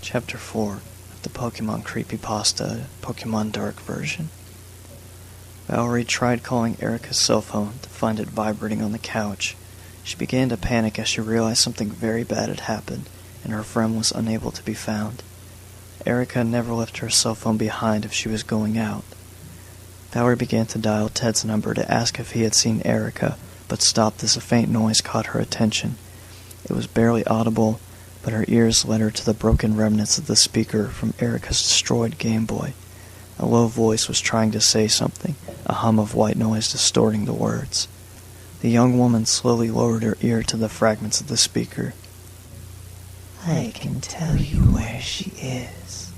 Chapter 4 of the Pokemon Creepypasta Pokemon Dark version. Valery tried calling Erica's cell phone to find it vibrating on the couch. She began to panic as she realized something very bad had happened, and her friend was unable to be found. Erica never left her cell phone behind if she was going out. Valery began to dial Ted's number to ask if he had seen Erica, but stopped as a faint noise caught her attention. It was barely audible, but her ears led her to the broken remnants of the speaker from Erica's destroyed Game Boy. A low voice was trying to say something, a hum of white noise distorting the words. The young woman slowly lowered her ear to the fragments of the speaker. I can tell you where she is,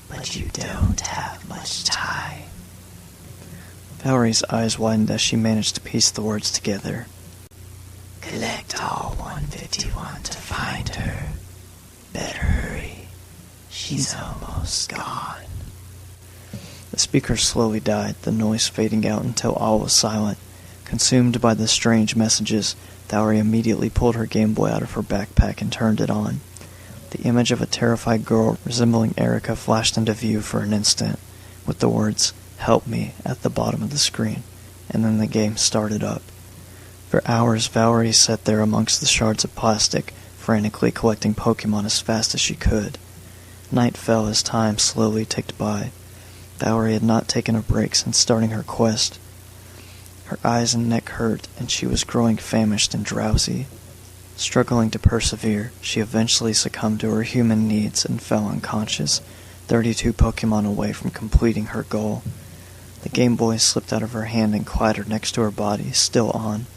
but you don't have much time. Valery's eyes widened as she managed to piece the words together. Collect all 151 to find her. Better hurry. She's almost gone. The speaker slowly died, the noise fading out until all was silent. Consumed by the strange messages, Valery immediately pulled her Game Boy out of her backpack and turned it on. The image of a terrified girl resembling Erica flashed into view for an instant, with the words, "Help me," at the bottom of the screen, and then the game started up. For hours, Valery sat there amongst the shards of plastic, frantically collecting Pokemon as fast as she could. Night fell as time slowly ticked by. Valery had not taken a break since starting her quest. Her eyes and neck hurt, and she was growing famished and drowsy. Struggling to persevere, she eventually succumbed to her human needs and fell unconscious, 32 Pokemon away from completing her goal. The Game Boy slipped out of her hand and clattered next to her body, still on.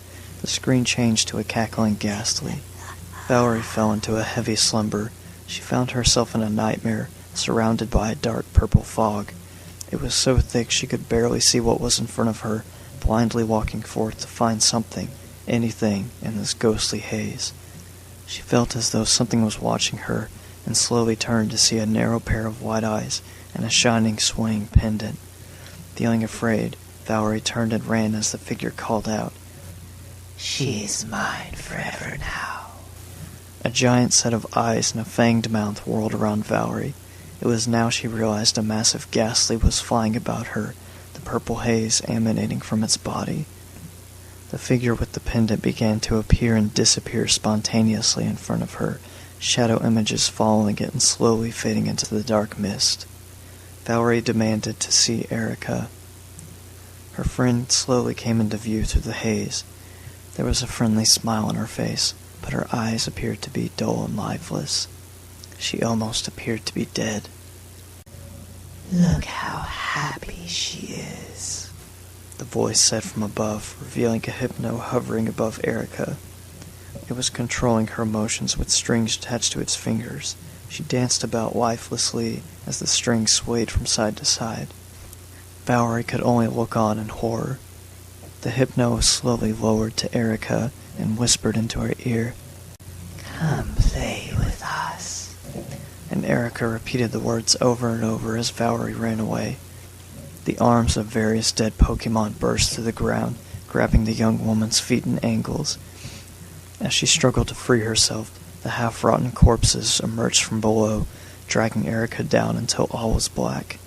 The screen changed to a cackling Ghastly. Valery fell into a heavy slumber. She found herself in a nightmare, surrounded by a dark purple fog. It was so thick she could barely see what was in front of her, blindly walking forth to find something, anything, in this ghostly haze. She felt as though something was watching her, and slowly turned to see a narrow pair of white eyes and a shining, swaying pendant. Feeling afraid, Valery turned and ran as the figure called out, "She is mine forever now." A giant set of eyes and a fanged mouth whirled around Valery. It was now she realized a massive Ghastly was flying about her, the purple haze emanating from its body. The figure with the pendant began to appear and disappear spontaneously in front of her, shadow images following it and slowly fading into the dark mist. Valery demanded to see Erica. Her friend slowly came into view through the haze. There was a friendly smile on her face, but her eyes appeared to be dull and lifeless. She almost appeared to be dead. "Look how happy she is," the voice said from above, revealing a hypno hovering above Erica. It was controlling her emotions with strings attached to its fingers. She danced about lifelessly as the strings swayed from side to side. Valery could only look on in horror. The hypno slowly lowered to Erica and whispered into her ear, "Come play with us." And Erica repeated the words over and over as Valery ran away. The arms of various dead Pokemon burst through the ground, grabbing the young woman's feet and ankles. As she struggled to free herself, the half-rotten corpses emerged from below, dragging Erica down until all was black.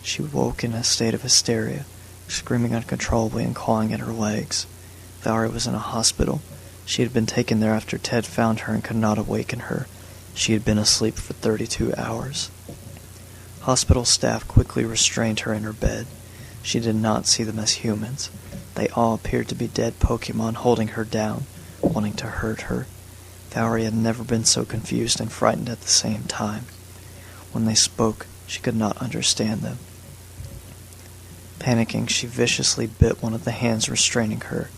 She woke in a state of hysteria, screaming uncontrollably and clawing at her legs. Valery was in a hospital. She had been taken there after Ted found her and could not awaken her. She had been asleep for 32 hours. Hospital staff quickly restrained her in her bed. She did not see them as humans. They all appeared to be dead Pokemon holding her down, wanting to hurt her. Valery had never been so confused and frightened at the same time. When they spoke, she could not understand them. Panicking, she viciously bit one of the hands restraining her.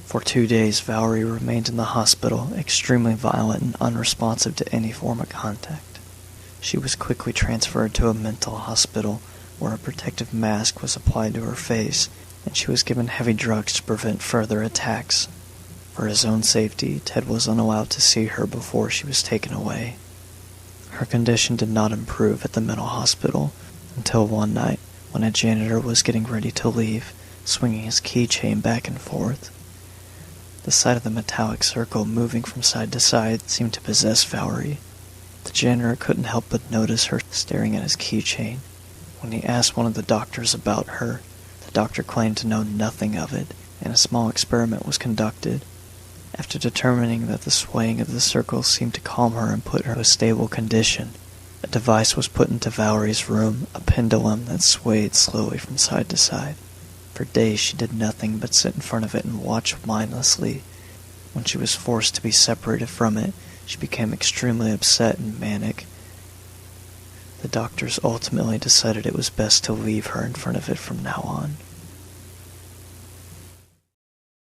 For 2 days, Valery remained in the hospital, extremely violent and unresponsive to any form of contact. She was quickly transferred to a mental hospital, where a protective mask was applied to her face, and she was given heavy drugs to prevent further attacks. For his own safety, Ted was unallowed to see her before she was taken away. Her condition did not improve at the mental hospital, until one night, when a janitor was getting ready to leave, swinging his keychain back and forth. The sight of the metallic circle moving from side to side seemed to possess Valery. The janitor couldn't help but notice her staring at his keychain. When he asked one of the doctors about her, the doctor claimed to know nothing of it, and a small experiment was conducted. After determining that the swaying of the circle seemed to calm her and put her in a stable condition, a device was put into Valery's room, a pendulum that swayed slowly from side to side. For days she did nothing but sit in front of it and watch mindlessly. When she was forced to be separated from it, she became extremely upset and manic. The doctors ultimately decided it was best to leave her in front of it from now on.